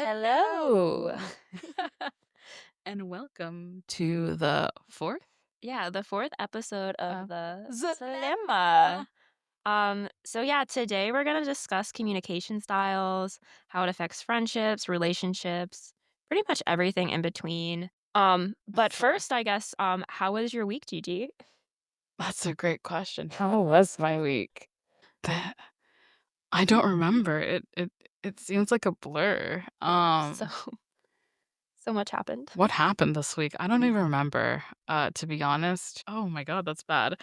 Hello. And welcome to the fourth Yeah, the fourth episode of of the Zalemma. Dilemma. So today we're gonna discuss communication styles, how it affects friendships, relationships, pretty much everything in between. But first, I guess, how was your week, Gigi? That's a great question. How was my week? That I don't remember. It seems like a blur. So so much happened. What happened this week? I don't even remember, to be honest. Oh my god, that's bad.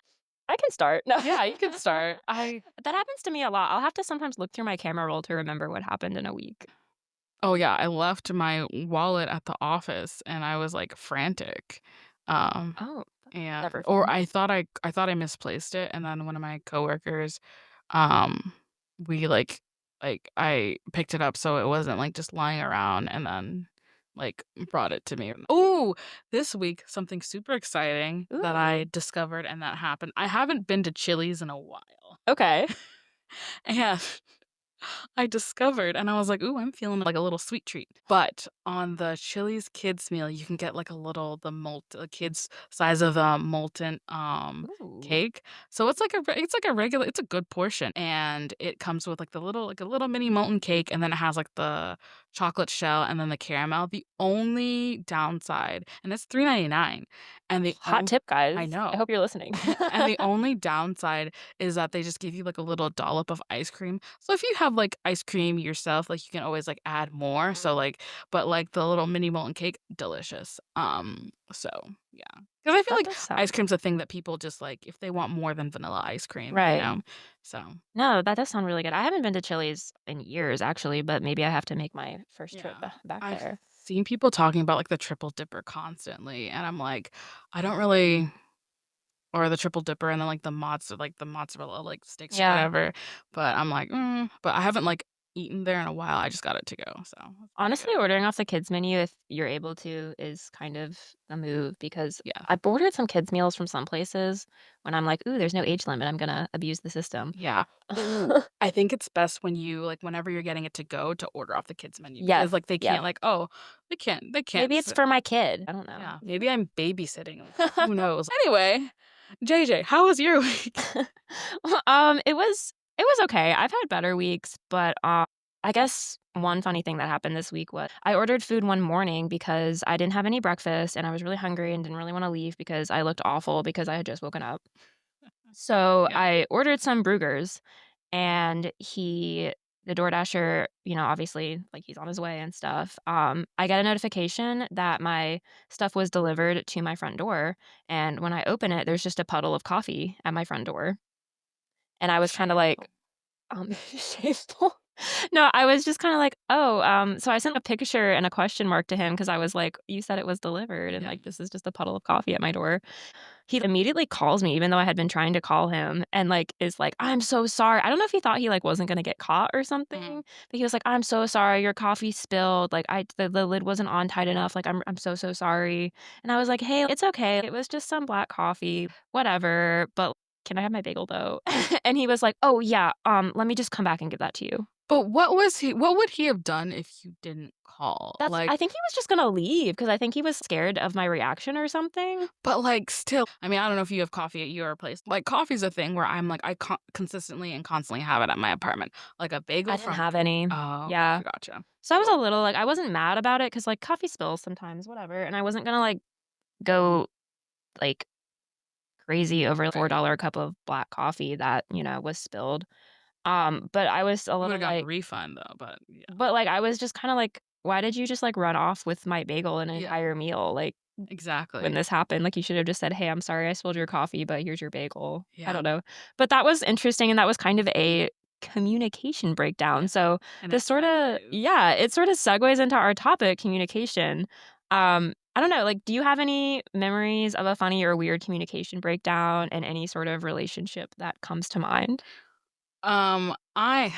I can start. No. Yeah, you can start. That happens to me a lot. I'll have to sometimes look through my camera roll to remember what happened in a week. Oh yeah, I left my wallet at the office and I was like frantic. Um Oh, that's and never or fun. I thought I misplaced it, and then one of my coworkers, um we like I picked it up so it wasn't like just lying around, and then like brought it to me. Oh, this week something super exciting that I Ooh. discovered and that happened. I haven't been to Chili's in a while. Okay. And I discovered, and I was like, "Ooh, I'm feeling like a little sweet treat." But on the Chili's kids meal, you can get like a kids size of molten Ooh. cake. So it's like a regular, it's a good portion, and it comes with like a little mini molten cake, and then it has like the chocolate shell and then the caramel. The only downside, and it's $3.99, and Hot tip, I guys. I know. hope you're listening. And the only downside is that they just give you, like, a little dollop of ice cream. So if you have, like, ice cream yourself, like, you can always, like, add more. So, like but, like, the little mini molten cake, delicious. So, yeah, because I feel That like does sound ice cream's a thing that people just like if they want more than vanilla ice cream, you right. know? So, No, that does sound really good. I haven't been to Chili's in years, actually, but maybe I have to make my first trip yeah. back I've there. seen people talking about, like, the triple dipper constantly, and I'm like, I don't really, or the triple dipper and then, like, the mozzarella, like, sticks or Yeah. whatever, but I'm like, but I haven't, like, eaten there in a while, I just got it to go, so it's pretty good. Honestly, ordering off the kids menu, if you're able to, is kind of a move because Yeah. I've ordered some kids meals from some places when I'm like, "Ooh, there's no age limit. I'm gonna abuse the system." Yeah. Ooh, I think it's best when you like, whenever you're getting it to go, to order off the kids menu Yes. because, like, they Yes. can't, like, "Oh, they can't Maybe it's sit." for my kid. I don't know. Yeah, maybe I'm babysitting, who knows? Anyway, JJ, how was your week? It was okay. I've had better weeks, but, I guess one funny thing that happened this week was I ordered food one morning because I didn't have any breakfast, and I was really hungry and didn't really wanna leave because I looked awful because I had just woken up. So, Yeah. I ordered some Brugers, and the DoorDasher, obviously, like, he's on his way and stuff. I get a notification that my stuff was delivered to my front door, and when I open it, there's just a puddle of coffee at my front door. And I was kinda like, Shameful. shameful. No, I was just kinda like, "Oh," so I sent a picture and a question mark to him because I was like, "You said it was delivered, and, Yeah. like, this is just a puddle of coffee at my door." He immediately calls me even though I had been trying to call him and, like, is like, "I'm so sorry." I don't know if he thought he, like, wasn't gonna get caught or Mhm. something, but he was like, "I'm so sorry, your coffee spilled, like, the lid wasn't on tight enough, like, I'm so, so sorry." And I was like, "Hey, it's okay. It was just some black coffee, whatever, but can I have my bagel, though?" And he was like, "Oh, yeah, let me just come back and give that to you." But what would he have done if you didn't call? I think he was just gonna leave because I think he was scared of my reaction or something. But, like, still, I mean, I don't know if you have coffee at your place. Like, coffee's a thing where I'm like, consistently and constantly have it at my apartment. Like, a I bagel didn't from have any. Oh, Yeah. gotcha, gotcha. So I was a Well, little like, I wasn't mad about it because, like, coffee spills sometimes, whatever, and I wasn't gonna, like, go, like, crazy over a right. $4 cup of black coffee that, was spilled. But I was a You little would've gotten a like refund, though, but yeah. I was just kinda like, "Why did you just, like, run off with my bagel and an Yeah, entire meal?" Like, when exactly. this happened, like, you should have just said, "Hey, I'm sorry I spilled your coffee, but here's your bagel." I Yeah, don't know. But that was interesting, and that was kind of a communication breakdown. yeah, So, and it this sorta always is. yeah, it sorta segues into our topic, communication. I don't know, like, do you have any memories of a funny or weird communication breakdown in any sort of relationship that comes to mind? I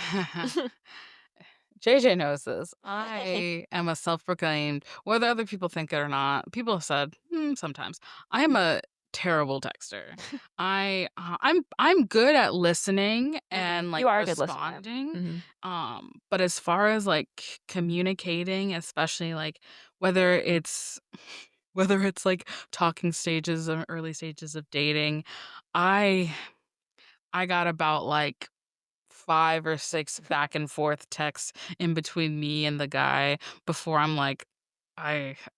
JJ knows this. I am a self-proclaimed, whether other people think it or not, people have said, sometimes, I am a terrible texter. I'm good at listening Mhm. and, like, You are a good listener. responding, Mhm. but as far as, like, communicating, especially, like, whether it's whether it's, like, talking stages or early stages of dating, I I got about, like, 5 or 6 back and forth texts in between me and the guy before I'm like,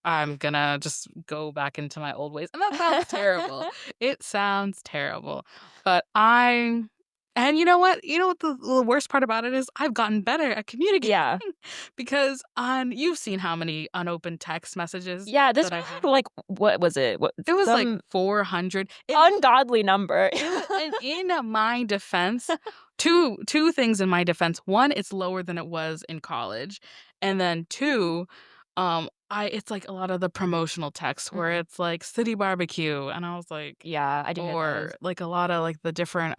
I'm gonna just go back into my old ways, and that sounds terrible. It sounds terrible, but and you know what? You know what the worst part about it is? I've gotten better at communicating Yeah. because on you've seen how many unopened text messages Yeah, this that I one have. had, like, what was it? What It was like some 400. ungodly number. It was and in my defense, 2 things in my defense. 1, it's lower than it was in college, and then 2, I it's like a lot of the promotional texts where Mhm. it's like city barbecue, and I was like Yeah, I do get or those. like a lot of like the different,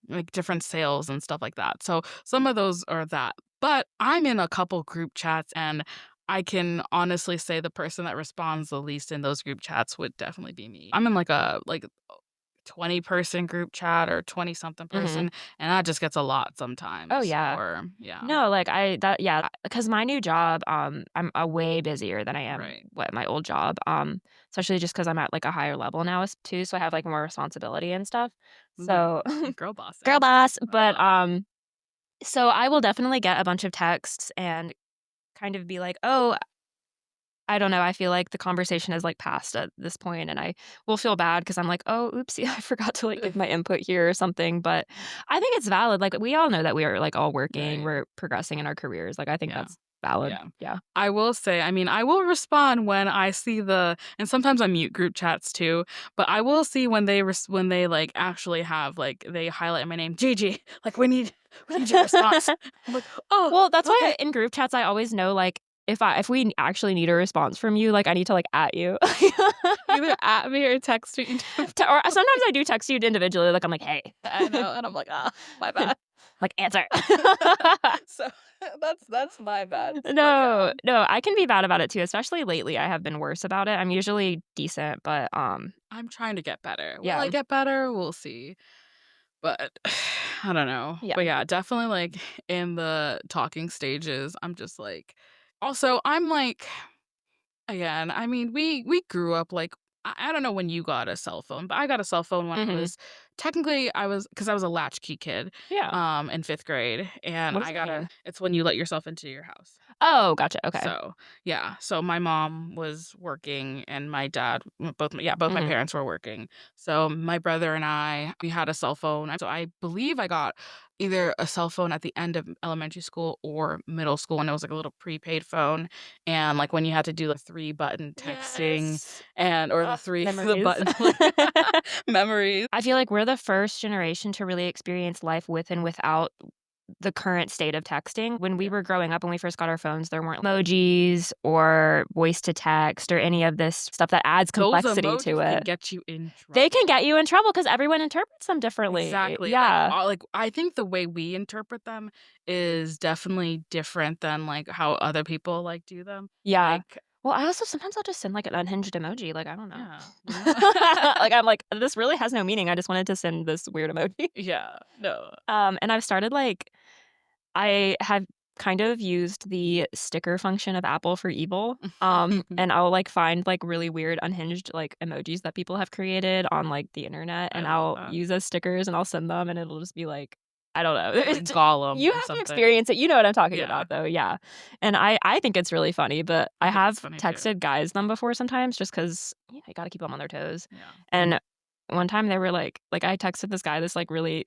like different sales and stuff like that. So some of those are that. But I'm in a couple group chats, and I can honestly say the person that responds the least in those group chats would definitely be me. I'm in like a 20-person group chat or 20 something Mhm. person, and that just gets a lot Oh, sometimes, yeah. or yeah, No, like, I that yeah, because my new job, I'm, way busier than I am right. what my old job, especially just because 'cause I'm at, like, a higher level now too, so I have, like, more responsibility and stuff. Ooh, So girl girl bossing. boss, but, Uh, so I will definitely get a bunch of texts and kind of be like, "Oh, I don't know, I feel like the conversation has, like, passed at this point," and I will feel bad because 'cause I'm like, "Oh, oopsie, I forgot to, like, give my input here or something," but I think it's valid, like, we all know that we are, like, all working, right. we're progressing in our careers, like, I think Yeah. that's valid. Yeah. Yeah. I will say, I mean, I will respond when I see and sometimes I mute group chats too, but I will see when when they, like, actually have, like, they highlight my name, "Gigi, like, we need your response." I'm like, "Oh, Well, that's why okay." in group chats, I always know, like, if we actually need a response from you, like, I need to, like, at you. Either at me or text me. Or sometimes I do text you individually, like, I'm like, "Hey." I know, and I'm like, "Ah, my bad." Like, "Answer." So, that's my bad. So, yeah. No, no, I can be bad about it too, especially lately, I have been worse about it. I'm usually decent, but, I'm trying to get better. Will I yeah, get better? We'll see. But I don't know. yeah. But yeah, definitely like in the talking stages, I'm just like also I'm like again, I mean, we grew up like I don't know when you got a cell phone, but I got a cell phone when I Mhm. was technically I was because I was a latchkey kid Yeah. in 5th grade, and What does I that got mean? a it's when you let yourself into your house. Oh, gotcha, okay. So, yeah. So my mom was working and my dad both my Mhm. parents were working. So my brother and we had a cell phone. So I believe I got either a cell phone at the end of elementary school or middle school, and it was like a little prepaid phone. And like when you had to do the 3-button texting Yes. or the Ugh, 3 the memories. button like memories. I feel like we're the first generation to really experience life with and without the current state of texting. When we Yeah. were growing up, when we first got our phones, there weren't emojis or voice to text or any of this stuff that adds Those complexity to emojis can it. get you in They can trouble. get you in trouble because everyone interprets them differently. Exactly, Yeah. like, I think the way we interpret them is definitely different than, like, how other people, like, do them. Yeah. Like Well, I also sometimes I'll just send, like, an unhinged emoji, like, I don't know. yeah, you know? Like, I'm like, "This really has no meaning, I just wanted to send this weird emoji." Yeah, no. And I've started, like I have kind of used the sticker function of Apple for evil, and I'll, like, find, like, really weird unhinged, like, emojis that people have created on, like, the internet, I and love I'll that. use as stickers, and I'll send them, and it'll just be like I don't know. Like It's Gollum you or have to something. experience it, you know what I'm talking Yeah, about, though, yeah, and I think it's really funny, but I I think it's have funny too. texted guys them before sometimes just 'cause, you gotta keep them on their toes, Yeah. and one time they were like, I texted this guy this, like, really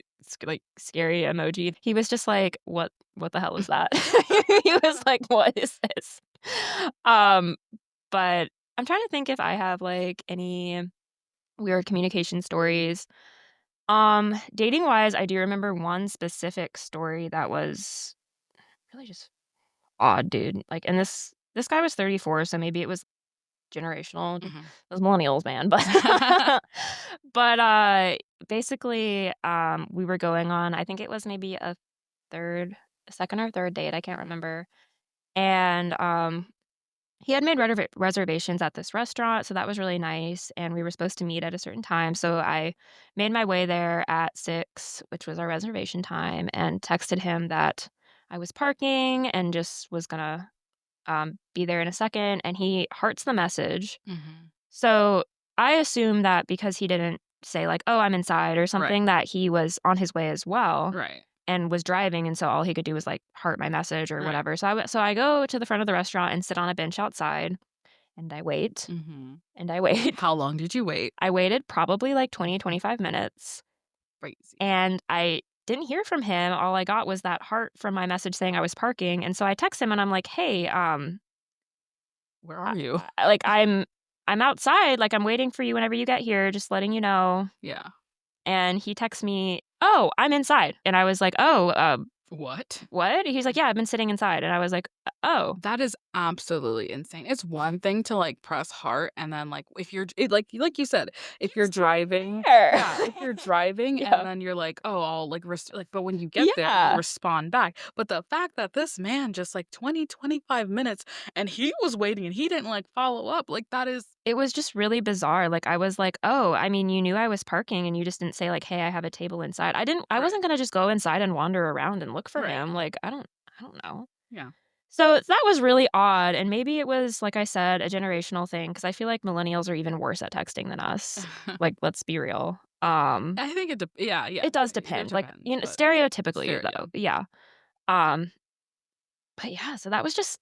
scary emoji. He was just like, what the hell is that?" He was like, "What is this?" Um, but I'm trying to think if I have, like, any weird communication stories. Dating-wise, I do remember one specific story that was really just odd, dude. Like, and this guy was 34, so maybe it was generational, Mhm. those millennials, man, but but, basically, we were going on I think it was maybe a 2nd or 3rd date, I can't remember, and, he had made reservations at this restaurant, so that was really nice, and we were supposed to meet at a certain time, so I made my way there at 6, which was our reservation time, and texted him that I was parking and just was gonna, be there in a second, and he hearts the message. Mhm. So, I assume that because he didn't say, like, "Oh, I'm inside," or Right. something, that he was on his way as well Right. and was driving, and so all he could do was, like, heart my message or Right. whatever. So I go to the front of the restaurant and sit on a bench outside, and I wait, Mhm. and I wait. How long did you wait? I waited probably, like, 20, 25 minutes, Crazy. and I didn't hear from him. All I got was that heart from my message saying I was parking, and so I text him and I'm like, "Hey, Where are you? like, I'm outside, like, I'm waiting for you whenever you get here, just letting you know." Yeah. And he texts me, "Oh, I'm inside." And I was like, "Oh, What? what?" He's like, "Yeah, I've been sitting inside." And I was like, Oh." That is absolutely insane. It's one thing to, like, press heart and then, like, if you're like you said, if you're He's driving there. yeah, if you're driving and Yeah. then you're like, "Oh, I'll, like, but when you get there, you Yeah. respond back. But the fact that this man just, like, 20, 25 minutes and he was waiting and he didn't, like, follow up, like, that is It was just really bizarre. Like, I was like, "Oh, I mean, you knew I was parking and you just didn't say like, 'Hey, I have a table inside.'" I right, wasn't gonna just go inside and wander around and look for right. him. Like, I don't know. Yeah. So that was really odd, and maybe it was, like I said, a generational thing because I feel like millennials are even worse at texting than us. Like, let's be real. I think yeah, yeah, It does it depend. Like, depends, but stereotypically yeah. though, yeah. Um, but yeah, so that was just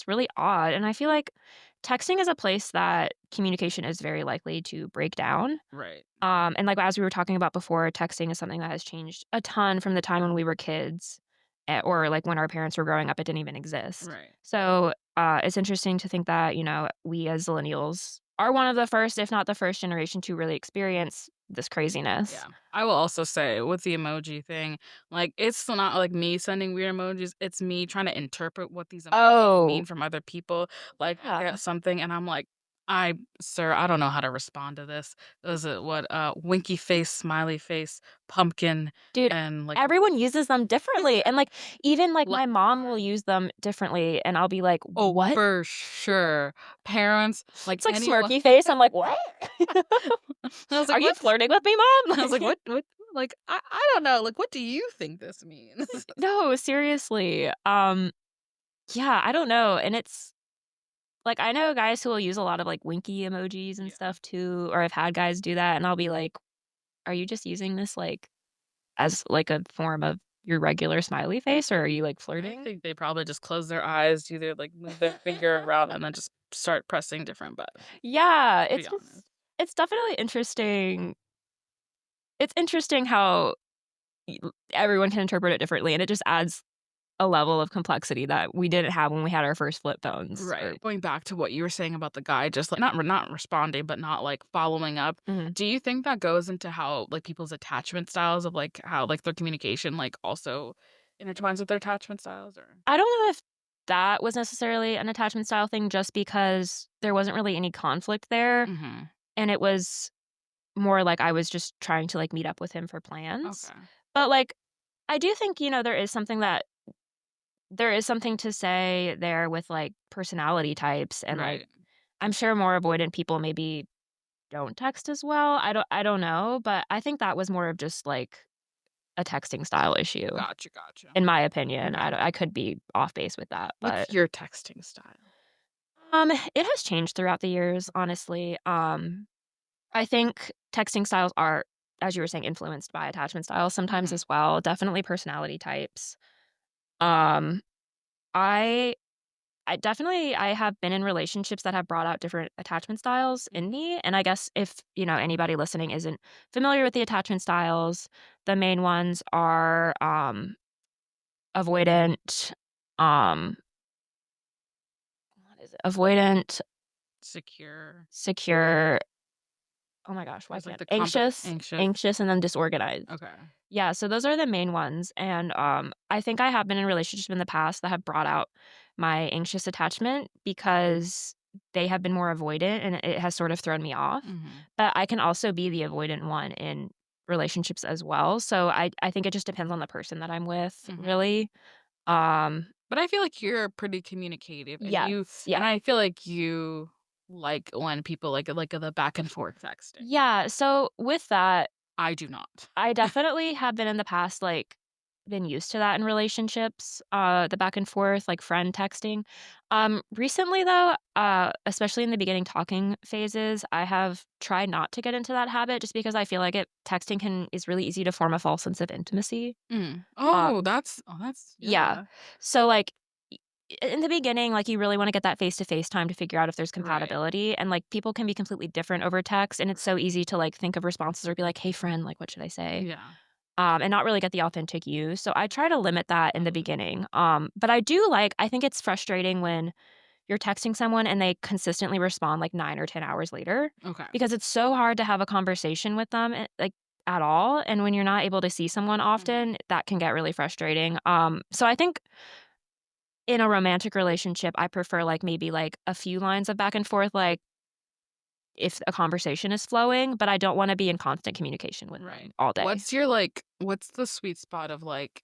really odd, and I feel like texting is a place that communication is very likely to break down. Right. And like as we were talking about before, texting is something that has changed a ton from the time when we were kids, or like when our parents were growing up, it didn't even exist. Right. So it's interesting to think that we as millennials are one of the first, if not the first generation, to really experience this craziness. Yeah. I will also say with the emoji thing, like, it's not like me sending weird emojis, it's me trying to interpret what these emojis mean Oh, from other people. Like, I yeah. get something and I'm like, sir, I don't know how to respond to this. Was it what, winky face, smiley face, pumpkin, Dude, and like, everyone uses them differently. And like even like like, my mom will use them differently and I'll be like, oh, "What?" for sure. Parents, like It's like anyone. smirky face. I'm like, "What?" I was like, Are you what? flirting with me, mom? I was like, Like, what? Like, I don't know. Like, what do you think this means? no, seriously. Yeah, I don't know. And it's like I know guys who will use a lot of like winky emojis and Yeah. stuff too, or I've had guys do that and I'll be like, "Are you just using this like as like a form of your regular smiley face or are you like I flirting?" think they probably just close their eyes, do their like move their finger around, and then just start pressing different buttons, Yeah, to be honest. it's definitely interesting. It's interesting how everyone can interpret it differently and it just adds a level of complexity that we didn't have when we had our first flip phones or Right. Going back to what you were saying about the guy just like not responding, but not like following up. Mhm. Do you think that goes into how like people's attachment styles of like how like their communication like also intertwines with their attachment styles or I don't know if that was necessarily an attachment style thing just because there wasn't really any conflict there, Mhm. and it was more like I was just trying to, like, meet up with him for plans. Okay. But, like, I do think, there is something to say there with, like, personality types and, like, Right. I'm sure more avoidant people maybe don't text as well. I don't know, but I think that was more of just, like, a texting style issue, Gotcha, gotcha. in my opinion. Okay. I could be off base with that, but What's your texting style? It has changed throughout the years, honestly. I think texting styles are, as you were saying, influenced by attachment styles sometimes Mhm. as well. Definitely personality types. Um, I I have been in relationships that have brought out different attachment styles in me. And I guess if, anybody listening isn't familiar with the attachment styles, the main ones are avoidant, um, what is it? Avoidant, Secure. secure. Oh my gosh, why There's like can't the anxious. anxious, and then disorganized. Okay. Yeah, so those are the main ones, and, I think I have been in relationships in the past that have brought out my anxious attachment because they have been more avoidant, and it has sort of thrown me off, Mhm. but I can also be the avoidant one in relationships as well, so I think it just depends on the person that I'm with, Mhm. really. Um But I feel like you're pretty communicative, Yes, yeah. and I feel like you like when people like the back and forth texting. Yeah, so with that, I do not. I definitely have been in the past, like, been used to that in relationships, the back and forth, like friend texting. Recently though, especially in the beginning talking phases, I have tried not to get into that habit just because I feel like texting is really easy to form a false sense of intimacy. Mm. Uh, That's yeah. yeah. So like in the beginning, like you really want to get that face to face time to figure out if there's Right. compatibility. And like people can be completely different over text. And it's so easy to like think of responses or be like, hey friend, like what should I say? Yeah. And not really get the authentic you. So I try to limit that in the Totally. beginning. But I think it's frustrating when you're texting someone and they consistently respond like 9 or 10 hours later Okay. because it's so hard to have a conversation with them like at all. And when you're not able to see someone Mhm. often, that can get really frustrating. So I think in a romantic relationship, I prefer like maybe like a few lines of back and forth, like if a conversation is flowing, but I don't want to be in constant communication with them Right. all day. What's the sweet spot of like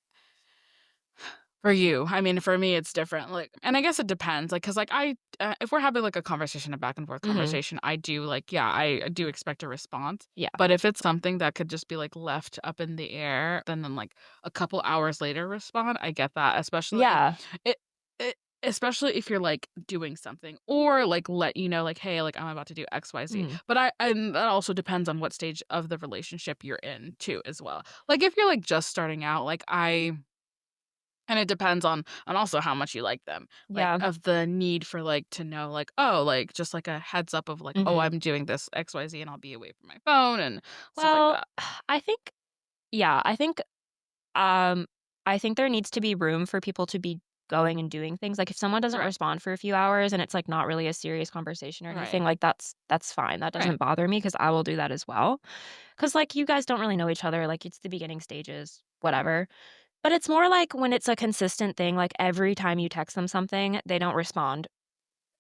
for you? I mean, for me, it's different. Like, and I guess it depends. Like, cause like if we're having like a conversation, a back and forth Hmm. conversation, I do like, yeah, I do expect a response. Yeah. But if it's something that could just be like left up in the air, then like a couple hours later respond, I get that. Yeah. It, especially if you're like doing something or like let you know, like, hey, like I'm about to do X, Y, Z. Mhm. But and that also depends on what stage of the relationship you're in too, as well. Like if you're like just starting out, like and it depends on also how much you like them, like, Yeah. of the need for, like, to know, like, oh, like, just, like, a heads up of, like, "Oh, Mhm. I'm doing this XYZ, and I'll be away from my phone," and stuff like Well, that. I think yeah, um I think there needs to be room for people to be going and doing things. Like if someone doesn't Right, respond for a few hours and it's like not really a serious conversation or right, anything, like that's fine. That right. doesn't bother me because I will do that as well. Cause like you guys don't really know each other. Like it's the beginning stages, whatever. But it's more like when it's a consistent thing, like every time you text them something, they don't respond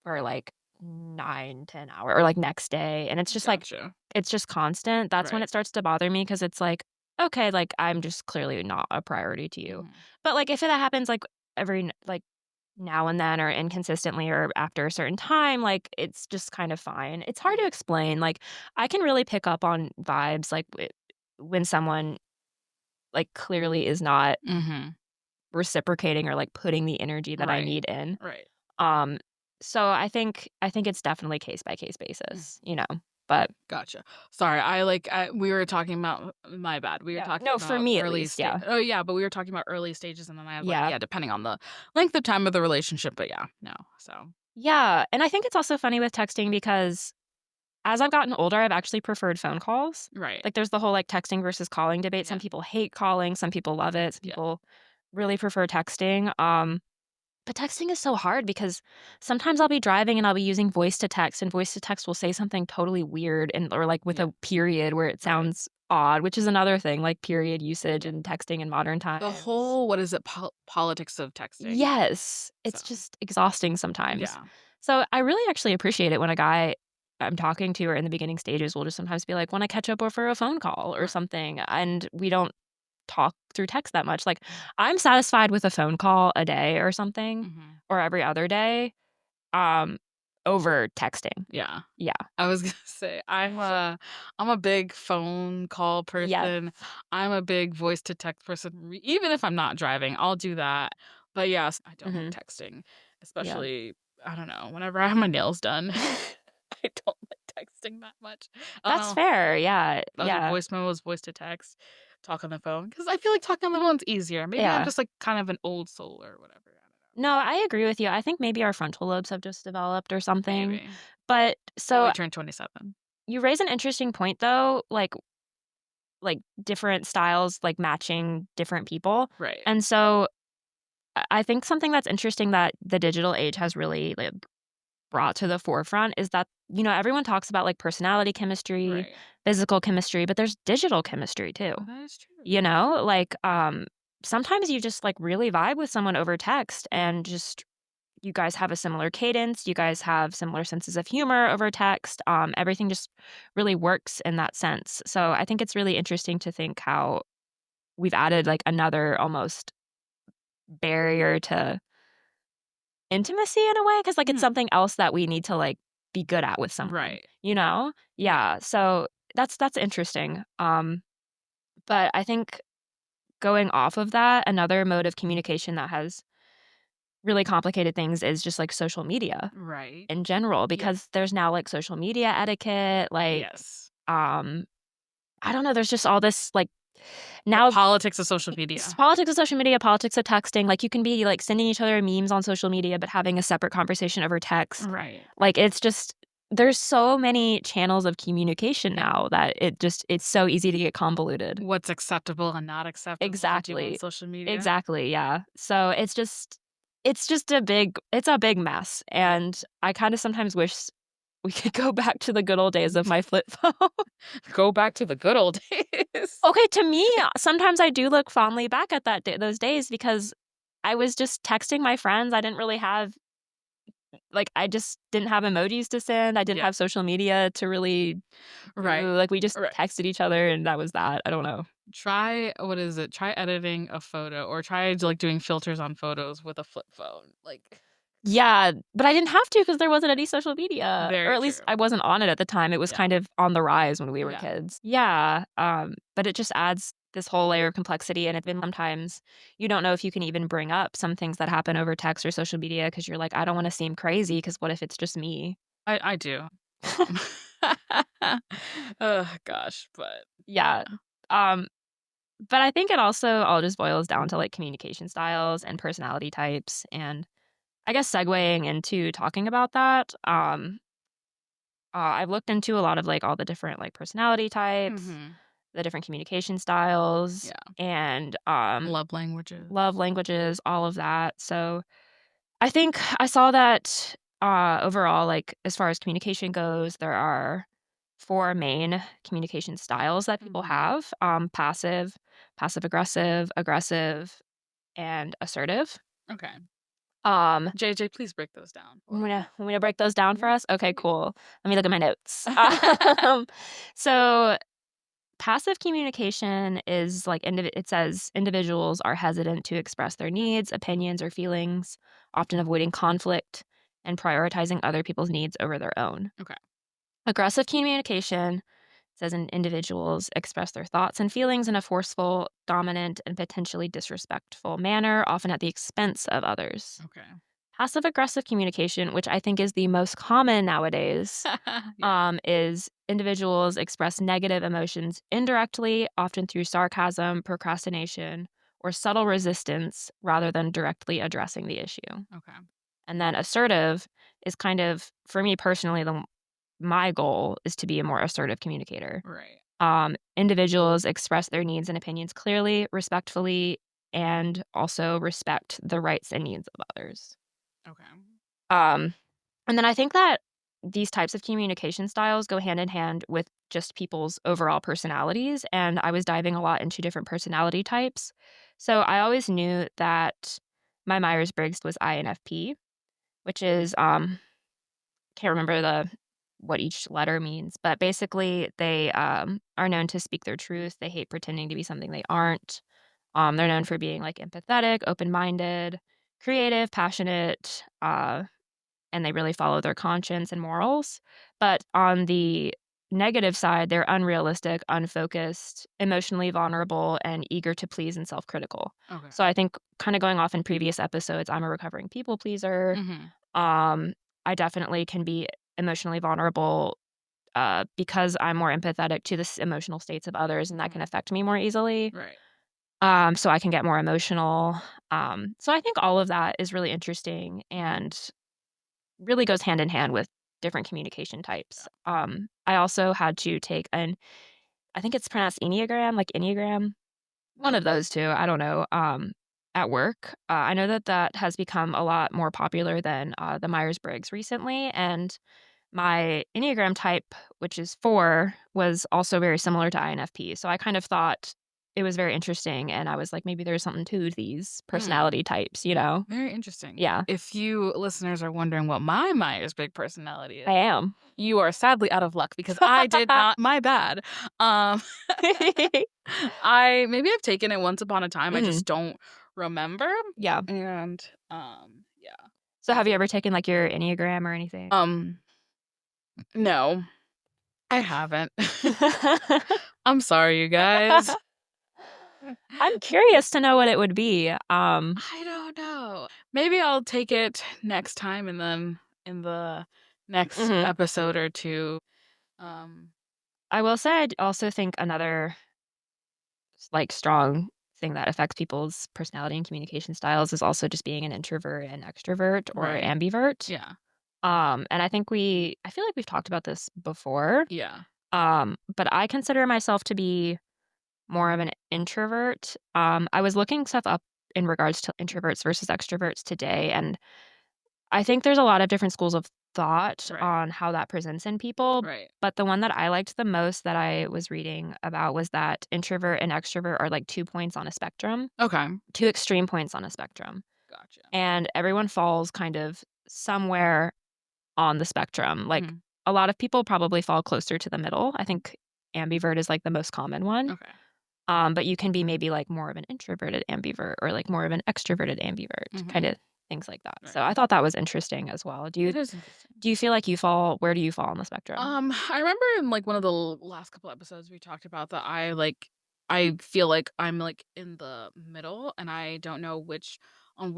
for like 9, 10 hours or like next day. And it's just like Gotcha. it's just constant. That's when Right. it starts to bother me because it's like, okay, like I'm just clearly not a priority to you. Mhm. But like if it happens like like now and then or inconsistently or after a certain time, like it's just kind of fine. It's hard to explain. Like I can really pick up on vibes like when someone like clearly is not Mhm. reciprocating or like putting the energy that I Right, need in. right. Um, so I think it's definitely case by case Mm. basis, you know. But Gotcha. Sorry, we were talking about my bad. We were yeah, talking no, for about me at early least, stage. yeah. Oh, yeah, but we were talking about early stages, and then I was like, Yeah. yeah, depending on the length of time of the relationship, but yeah, no, so Yeah, and I think it's also funny with texting because as I've gotten older, I've actually preferred phone calls. right. Like there's the whole like texting versus calling debate. Some Yeah, people hate calling, some people love it, some yeah. people really prefer texting. But texting is so hard because sometimes I'll be driving and I'll be using voice to text, and voice to text will say something totally weird and or like with Yeah, a period where it right. sounds odd, which is another thing, like period usage Yeah. and texting in modern The times. whole what is it, politics of texting. Yes, So, it's just exhausting sometimes. yeah. So I really actually appreciate it when a guy I'm talking to or in the beginning stages will just sometimes be like, "Want to catch up over a phone call or Right. something?" And we don't talk through text that much. Like, I'm satisfied with a phone call a day or something, Mhm. or every other day, um, over texting. Yeah. Yeah. I was gonna say, I'm a big phone call Yes. person. I'm a big voice to text person, even if I'm not driving, I'll do that. But yes, I don't like Mhm. texting, Yeah. especially, I don't know, whenever I have my nails done. I don't like texting that much. That's Uh, fair. Yeah. I'll do Yeah. voice memos, voice to text, talk on the phone because I feel like talking on the phone's easier. Maybe I'm Yeah. just like kind of an old soul or whatever. I don't know. No, I agree with you. I think maybe our frontal lobes have just developed or something. Maybe. But Oh, so we turned 27. you raise an interesting point though, like different styles like matching different people. Right. And so I think something that's interesting that the digital age has really like brought to the forefront is that, everyone talks about like personality chemistry, Right. physical chemistry, but there's digital chemistry too. Oh, that is true. Like sometimes you just like really vibe with someone over text and just you guys have a similar cadence, you guys have similar senses of humor over text. Everything just really works in that sense. So I think it's really interesting to think how we've added like another almost barrier to intimacy in a way, 'cause, like, it's Mhm. something else that we need to, like, be good at with someone, Right. you know? Yeah. Yeah, so that's interesting, but I think going off of that, another mode of communication that has really complicated things is just, like, social media Right. in general, Yeah. because there's now, like, social media etiquette, like, Yes. um, I don't know, there's just all this, like, The now politics of social it's media. politics of social media, politics of texting, like, you can be, like, sending each other memes on social media, but having a separate conversation over text. Right. Like, it's just there's so many channels of communication now that it's so easy to get convoluted. What's acceptable and not acceptable to do on Exactly. social media. Exactly, yeah. So, it's a big mess, Yeah. and I kinda sometimes wish we could go back to the good old days of my flip phone. Go back to the good old days. Okay, to me, sometimes I do look fondly back at those days because I was just texting my friends. I didn't really have I just didn't have emojis to send. I didn't Yeah. have social media to really Right. do. Like, we just Right. texted each other, and that was that. I don't know. Try what is it? Try editing a photo or try like doing filters on photos with a flip phone. Like Yeah, but I didn't have to because there wasn't any social media, or very at least true. I wasn't on it at the time. It was Yeah. kind of on the rise when we were Yeah. kids. Yeah, but it just adds this whole layer of complexity, and then sometimes you don't know if you can even bring up some things that happen over text or social media because 'cause you're like, "I don't wanna seem crazy because what if it's just me?" I do. Oh gosh, but Yeah, yeah. um, but I think it also all just boils down to, like, communication styles and personality types, and I guess segueing into talking about that, I've looked into a lot of, like, all the different, like, personality types, Mhm. the different communication styles, Yeah. and, Love languages. love languages, all of that, so I think I saw that, overall, like, as far as communication goes, there are 4 main communication styles that people Mhm. have, passive, passive-aggressive, aggressive, and assertive. Okay. Um, JJ, please break those down for me. want me to break those down for Yeah. us? Okay, Please. cool. Let me look at my notes. Um, so passive communication is like it says individuals are hesitant to express their needs, opinions, or feelings, often avoiding conflict and prioritizing other people's needs over their own. Okay. Aggressive communication says individuals express their thoughts and feelings in a forceful, dominant, and potentially disrespectful manner, often at the expense of others. Okay. Passive aggressive communication, which I think is the most common nowadays, Yeah. is individuals express negative emotions indirectly, often through sarcasm, procrastination, or subtle resistance rather than directly addressing the issue. Okay. And then assertive is kind of, for me personally, my goal is to be a more assertive communicator. Right. Individuals express their needs and opinions clearly, respectfully, and also respect the rights and needs of others. Okay. Um, and then I think that these types of communication styles go hand in hand with just people's overall personalities. And I was diving a lot into different personality types. So I always knew that my Myers Briggs was INFP, which is can't remember what each letter means, but basically they are known to speak their truth. They hate pretending to be something they aren't. They're known for being like empathetic, open minded, creative, passionate, and they really follow their conscience and morals. But on the negative side, they're unrealistic, unfocused, emotionally vulnerable, and eager to please and self critical. Okay. So I think, kind of going off in previous episodes, I'm a recovering people pleaser. Mhm. Um, I definitely can be emotionally vulnerable because I'm more empathetic to the emotional states of others, and that can Mhm. affect me more easily. Right. So I can get more emotional. So I think all of that is really interesting and really goes hand in hand with different communication types. I also had to take I think it's pronounced Enneagram, like Enneagram, one of Okay. those two. I don't know. At work, I know that that has become a lot more popular than the Myers Briggs recently, and my Enneagram type, which is 4, was also very similar to INFP. So I kind of thought it was very interesting, and I was like, maybe there's something to these Hmm. personality types, you know? Very interesting. Yeah, If you listeners are wondering what my Myers Briggs personality is, I am. you are sadly out of luck because I did not. My bad. Um, I maybe I've taken it once upon a time. I Mhm. just don't remember. Yeah. And yeah. So have you ever taken, like, your Enneagram or anything? Um, no, I haven't. I'm sorry, you guys. I'm curious to know what it would be. I don't know. Maybe I'll take it next time and then in the next Mhm. episode or 2. Um, I will say also think another like, strong thing that affects people's personality and communication styles is also just being an introvert and extrovert or right. ambivert. Yeah. And I feel like we've talked about this before, Yeah. but I consider myself to be more of an introvert. I was looking stuff up in regards to introverts versus extroverts today, and I think there's a lot of different schools of thought Right. on how that presents in people, Right. but the one that I liked the most that I was reading about was that introvert and extrovert are like 2 points on a spectrum, Okay. 2 extreme points on a spectrum, Gotcha. and everyone falls kind of somewhere on the spectrum. Like, Mhm. a lot of people probably fall closer to the middle. I think ambivert is, like, the most common one, Okay. but you can be maybe, like, more of an introverted ambivert or, like, more of an extroverted ambivert, Mhm. kinda things like that. So Right. I thought that was interesting as well. It is interesting. Do you feel like you fall where do you fall on the spectrum? I remember in like one of the last couple episodes we talked about that I feel like I'm like in the middle and I don't know which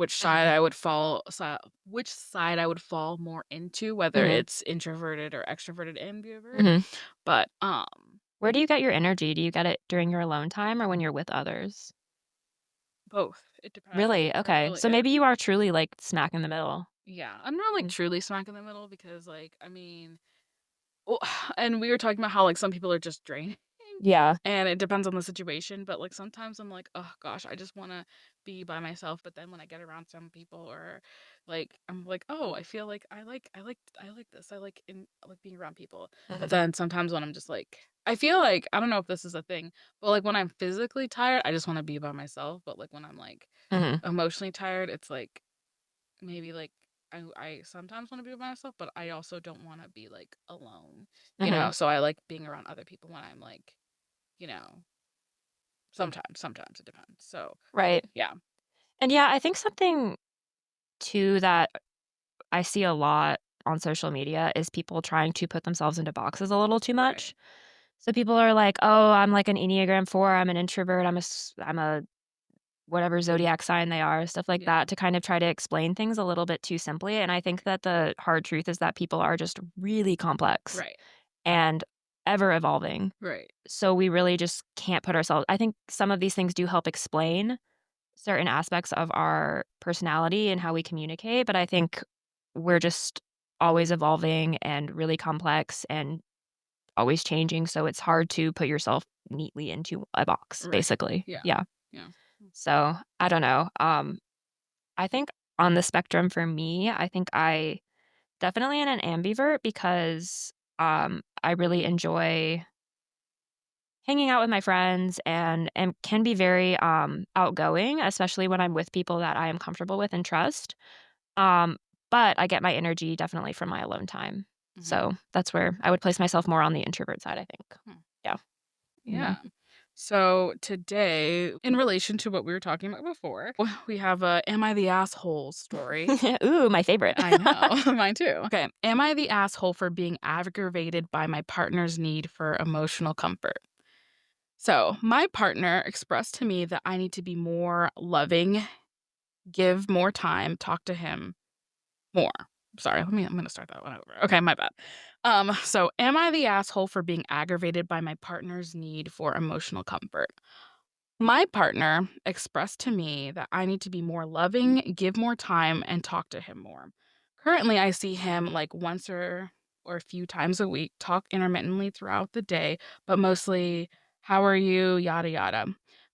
side Mhm, I would fall which side I would fall more into, whether mhm, it's introverted or extroverted ambivert. mhm. But Where do you get your energy? Do you get it during your alone time or when you're with others? both. It depends. Really? It Okay. really So is. maybe you are truly, like, smack in the middle. Yeah. I'm not like Mm. truly smack in the middle because like I mean well, and we were talking about how like some people are just draining. Yeah. And it depends on the situation, but, like, sometimes I'm like, "Oh gosh, I just wanna be by myself," but then when I get around some people or, like, I'm like, "Oh, I feel like I like this, I like being around people." But Mhm, then sometimes when I'm just like I feel like I don't know if this is a thing, but, like, when I'm physically tired, I just wanna be by myself, but, like, when I'm, like, mhm, emotionally tired, it's, like, maybe, like, I sometimes wanna be by myself, but I also don't wanna be, like, alone, you know? mhm. So I like being around other people when I'm, like, you know sometimes it depends. So, Right. yeah. And, yeah, I think something too that I see a lot on social media is people trying to put themselves into boxes a little too Right. much. So people are like, "Oh, I'm like an Enneagram 4, I'm an introvert, I'm a whatever zodiac sign they are," stuff like Yeah. that, to kind of try to explain things a little bit too simply, and I think that the hard truth is that people are just really complex Right. and ever evolving. Right. So we really just can't put ourselves I think some of these things do help explain certain aspects of our personality and how we communicate, but I think we're just always evolving and really complex and always changing, so it's hard to put yourself neatly into a box, Right. basically. Yeah. Yeah. Yeah. So, I don't know. I think on the spectrum for me, I think I definitely am an ambivert because I really enjoy hanging out with my friends and can be very outgoing, especially when I'm with people that I am comfortable with and trust. Um, but I get my energy definitely from my alone time. Mhm. So that's where I would place myself more on the introvert side, I think. Hmm. Yeah. Yeah. Yeah. So today, in relation to what we were talking about before, we have a "Am I the asshole?" story. Ooh, my favorite. I know, mine too. Okay, am I the asshole for being aggravated by my partner's need for emotional comfort? So, my partner expressed to me that I need to be more loving, give more time, talk to him more. Sorry, I'm gonna start that one over. Okay, my bad. So am I the asshole for being aggravated by my partner's need for emotional comfort? My partner expressed to me that I need to be more loving, give more time, and talk to him more. Currently, I see him like once or a few times a week, talk intermittently throughout the day, but mostly, how are you, yada yada.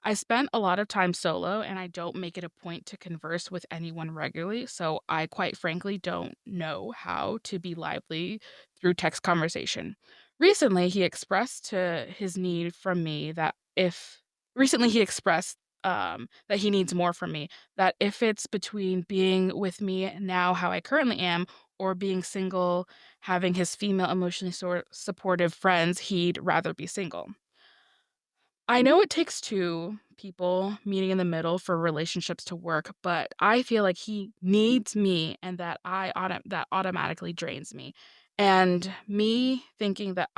I spent a lot of time solo and I don't make it a point to converse with anyone regularly, so I quite frankly don't know how to be lively through text conversation. Recently, he expressed to his need from me that if recently he expressed that he needs more from me, that if it's between being with me now how I currently am or being single, having his female emotionally supportive friends, he'd rather be single. I know it takes two, people meeting in the middle for relationships to work, but I feel like he needs me and that that automatically drains me. And me thinking about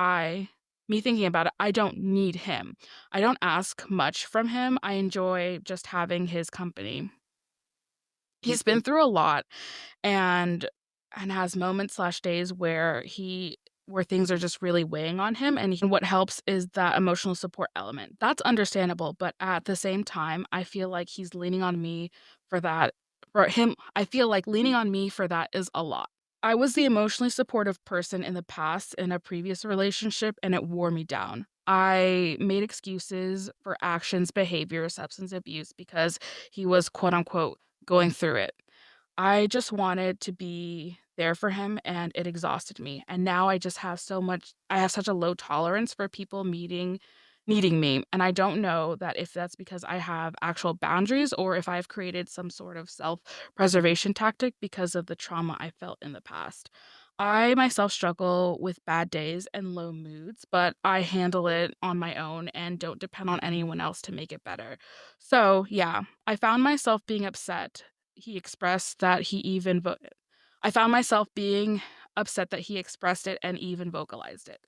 it, I don't need him. I don't ask much from him. I enjoy just having his company. He's been through a lot and has moments slash days where things are just really weighing on him, and what helps is that emotional support element. That's understandable, but at the same time, I feel like he's leaning on me for that. For him, I feel like leaning on me for that is a lot. I was the emotionally supportive person in the past in a previous relationship, and it wore me down. I made excuses for actions, behavior, substance abuse because he was quote unquote going through it. I just wanted to be there for him and it exhausted me. And now I have such a low tolerance for people needing me. And I don't know that if that's because I have actual boundaries or if I've created some sort of self-preservation tactic because of the trauma I felt in the past. I myself struggle with bad days and low moods, but I handle it on my own and don't depend on anyone else to make it better. So, yeah, I found myself being upset he expressed that he even vo- I found myself being upset that he expressed it and even vocalized it.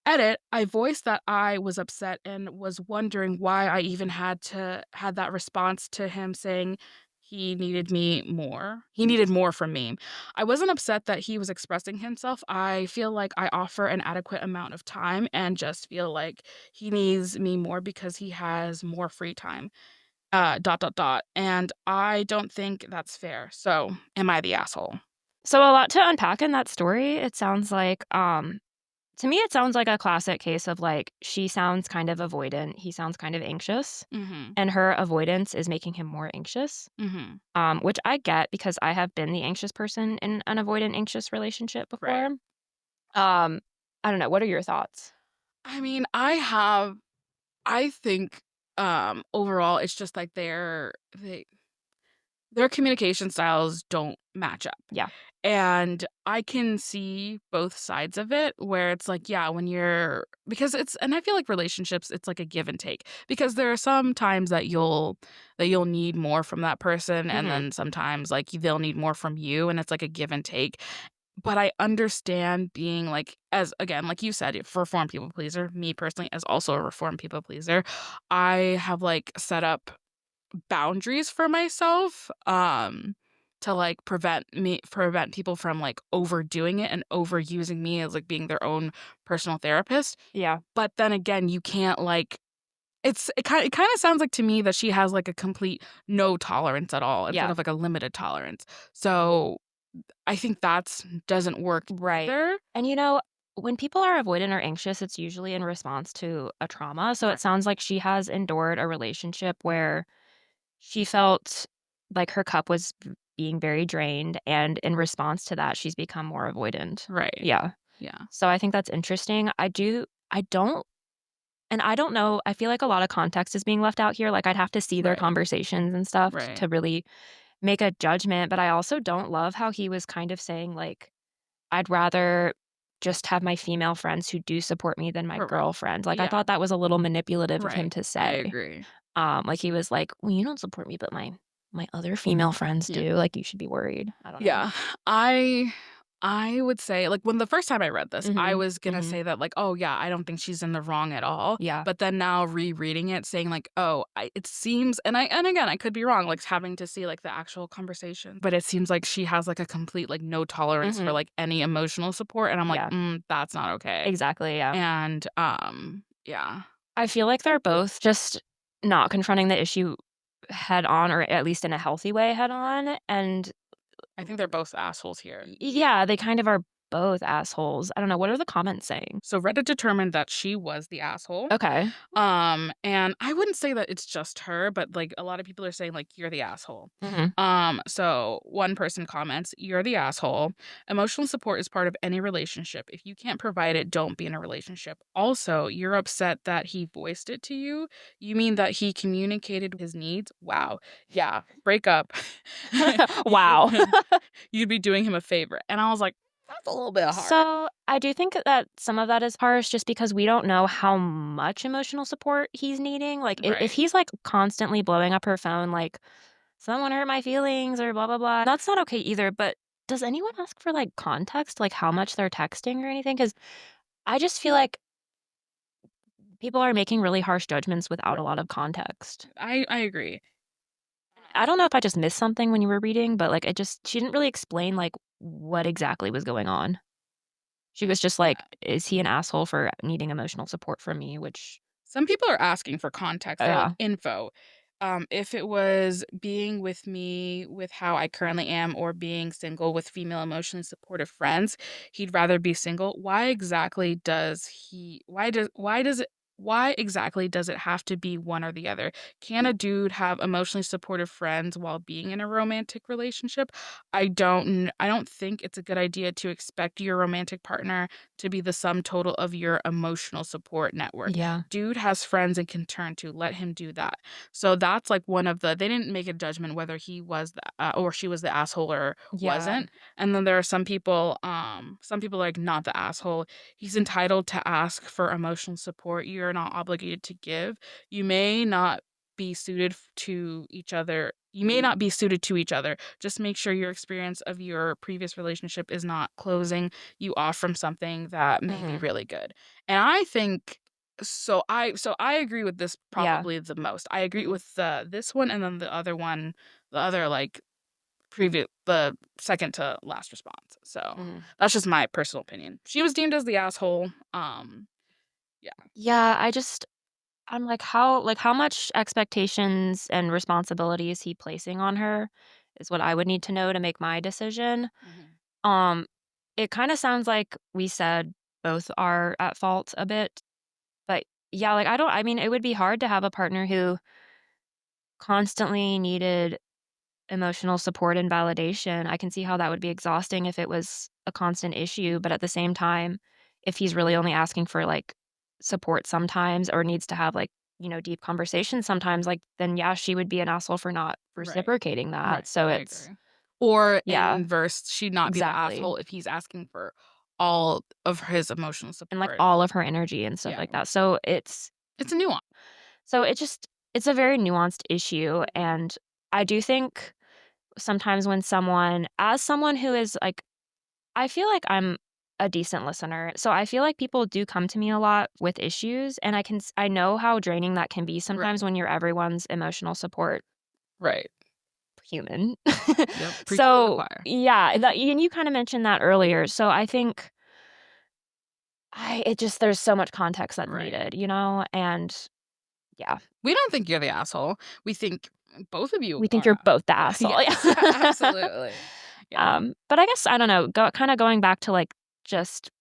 Edit, I voiced that I was upset and was wondering why I even had that response to him saying he needed me more. He needed more from me. I wasn't upset that he was expressing himself. I feel like I offer an adequate amount of time and just feel like he needs me more because he has more free time. And I don't think that's fair. So, am I the asshole? So a lot to unpack in that story. It sounds like, to me, it sounds like a classic case of like she sounds kind of avoidant, he sounds kind of anxious, Mhm. and her avoidance is making him more anxious. Mhm. Which I get because I have been the anxious person in an avoidant anxious relationship Right. before. I don't know. What are your thoughts? I mean, I think overall it's just like their communication styles don't match up. Yeah. And I can see both sides of it where it's like, yeah, when you're because it's and I feel like relationships, it's like a give and take because there are some times that you'll need more from that person and Mhm. then sometimes like they'll need more from you and it's like a give and take. But I understand being like as again, like you said, for reformed people pleaser, me personally as also a reformed people pleaser, I have like set up boundaries for myself, to, like, prevent people from, like, overdoing it and overusing me as, like, being their own personal therapist, Yeah. but then again, you can't, like it kinda sounds like to me that she has, like, a complete no tolerance at all instead Yeah. of, like, a limited tolerance, so I think that's doesn't work Right. either. And, when people are avoidant or anxious, it's usually in response to a trauma. So it Right. sounds like she has endured a relationship where she felt like her cup was being very drained. And in response to that, she's become more avoidant. Right. Yeah. Yeah. So I think that's interesting. I don't, and I don't know. I feel like a lot of context is being left out here. Like I'd have to see their Right. conversations and stuff Right. to really make a judgment. But I also don't love how he was kind of saying, like, I'd rather just have my female friends who do support me than my Correct. girlfriend. Like, I Yeah. thought that was a little manipulative of him Right. to I say. agree. Like, he was like, "Well, you don't support me, but my other female friends Yeah. do. Like, you should be worried." I don't know. Yeah. I I would say, like, when the first time I read this, I Mhm. was gonna Mhm. say that, like, "Oh, yeah, I don't think she's in the wrong at all." Yeah. But then now rereading it, saying, like, "Oh, it seems" and again, I could be wrong, like, having to see, like, the actual conversation, but it seems like she has, like, a complete, like, no tolerance for, Mhm. like, any emotional support, and I'm like, Yeah. That's not okay." Exactly, yeah. And, yeah. I feel like they're both just not confronting the issue head on, or at least in a healthy way head on, and I think they're both assholes here. yeah, they kind of are both assholes. I don't know, what are the comments saying? So Reddit determined that she was the asshole. Okay. And I wouldn't say that it's just her, but like a lot of people are saying like you're the asshole. Mhm. So one person comments, "You're the asshole. Emotional support is part of any relationship. If you can't provide it, don't be in a relationship. Also, you're upset that he voiced it to you. You mean that he communicated his needs? Wow. Yeah, break up. Wow. You'd be doing him a favor." And I was like, That's a little bit harsh. So, I do think that some of that is harsh just because we don't know how much emotional support he's needing. Like, if Right. he's, like, constantly blowing up her phone, like, "Someone hurt my feelings," or blah, blah, blah, that's not okay either, but does anyone ask for, like, context, like, how much they're texting or anything? Because I just feel like people are making really harsh judgments without a lot of context. I agree. I don't know if I just missed something when you were reading, but, like, it just she didn't really explain, like, what exactly was going on. She was just like, "Is he an asshole for needing emotional support from me?" Which Some people are asking for context, like yeah. info. If it was being with me with how I currently am or being single with female emotionally supportive friends, he'd rather be single. Why exactly does it have to be one or the other? Can a dude have emotionally supportive friends while being in a romantic relationship? I don't think it's a good idea to expect your romantic partner to be the sum total of your emotional support network. Yeah. Dude has friends and can turn to, let him do that. So that's like one of the they didn't make a judgment whether he was the or she was the asshole or Yeah. wasn't. And then there are some people like not the asshole. He's entitled to ask for emotional support. You're not obligated to give. You may not be suited to each other. You may not be suited to each other. Just make sure your experience of your previous relationship is not closing you off from something that may be Mhm. really good. And I think so I agree with this Yeah. probably the most. I agree with this one and then the other one, the other like previous the second to last response. So Mhm. that's just my personal opinion. She was deemed as the asshole. Yeah. Yeah, I'm like, how much expectations and responsibility is he placing on her is what I would need to know to make my decision. Mhm. Um, it kinda sounds like we said both are at fault a bit, but yeah, like, I mean, it would be hard to have a partner who constantly needed emotional support and validation. I can see how that would be exhausting if it was a constant issue, but at the same time, if he's really only asking for, like, support sometimes or needs to have, like, deep conversations sometimes, like, then, yeah, she would be an asshole for not Right. reciprocating that. Right. So I it's agree. Or yeah, inverse, she'd not be the exactly, asshole if he's asking for all of his emotional and, like, support. all of her energy and stuff Yeah. like that. So It's a nuance. it's a very nuanced issue, and I do think sometimes when someone who is, like I feel like I'm a decent listener, so I feel like people do come to me a lot with issues, and I know how draining that can be sometimes Right. when you're everyone's emotional support Right. human. Yep. Preaching to the So, choir. yeah, and you kinda mentioned that earlier, so I think there's so much context that's Right. needed, and yeah, We don't think you're the asshole. We think both of you we think are. you're both the asshole, Yes, yeah. absolutely. Yeah. But I guess, I don't know, kinda going back to, like, just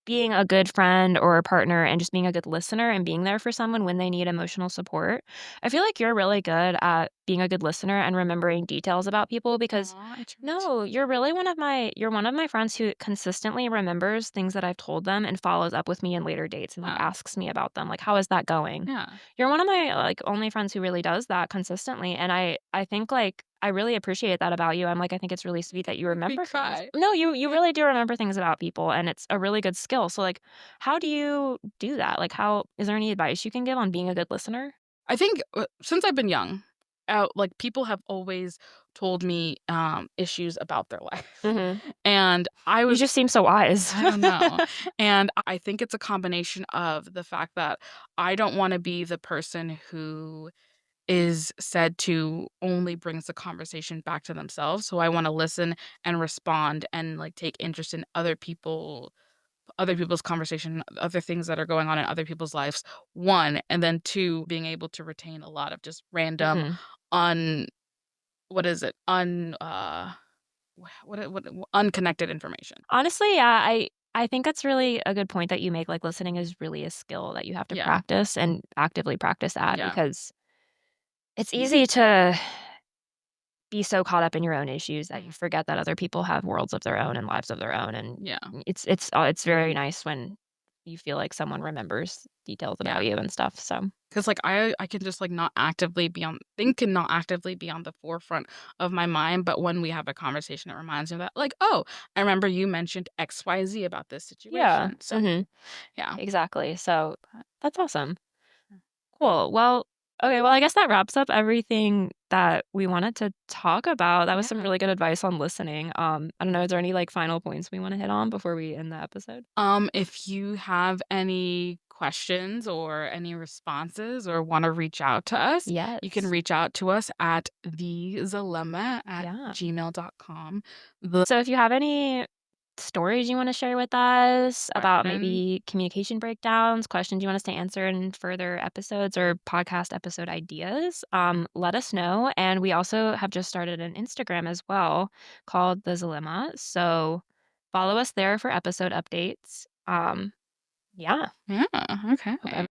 being a good friend or a partner and just being a good listener and being there for someone when they need emotional support. I feel like you're really good at being a good listener and remembering details about people because Aw, I try to. no, you're one of my friends who consistently remembers things that I've told them and follows up with me in later dates and like Yeah. asks me about them. Like, how is that going? Yeah. You're one of my like only friends who really does that consistently. And I think like I really appreciate that about you. I'm like, I think it's really sweet that you Make me remember things. cry. No, you really do remember things about people and it's a really good skill. So like how do you do that? Like how is there any advice you can give on being a good listener? I think, since I've been young, like, people have always told me, issues about their life, Mhm. and I You was just seem so wise. I don't know, and I think it's a combination of the fact that I don't wanna be the person who is said to only brings the conversation back to themselves, so I wanna listen and respond and, like, take interest in other people's conversation, other things that are going on in other people's lives, 1, and then 2, being able to retain a lot of just random Mhm. un what is it? Unconnected information. Honestly, yeah, I think that's really a good point that you make, like, listening is really a skill that you have to Yeah, practice and actively practice at yeah, because it's easy to be so caught up in your own issues that you mhm, forget that other people have worlds of their own and lives of their own, and yeah, it's very nice when you feel like someone remembers details Yeah. about you and stuff, so 'Cause, like, I can just, like, not actively be on things can not actively be on the forefront of my mind, but when we have a conversation, it reminds me that, like, "Oh, I remember you mentioned XYZ about this yeah, situation." So, mhm, yeah. exactly, so But that's awesome. yeah. Cool. Well, okay, well, I guess that wraps up everything that we wanted to talk about. That was some Yeah. really good advice on listening. I don't know, is there any, like, final points we wanna hit on before we end the episode? If you have any questions or any responses or wanna reach out to us, you can Yes. reach out to us at thezalemma at Yeah. gmail.com. The So if you have any stories you wanna share with us about question maybe communication breakdowns, questions you want us to answer in further episodes or podcast episode ideas, let us know, and we also have just started an Instagram as well called The Zalemma, so follow us there for episode updates. Yeah. Yeah, Hope okay.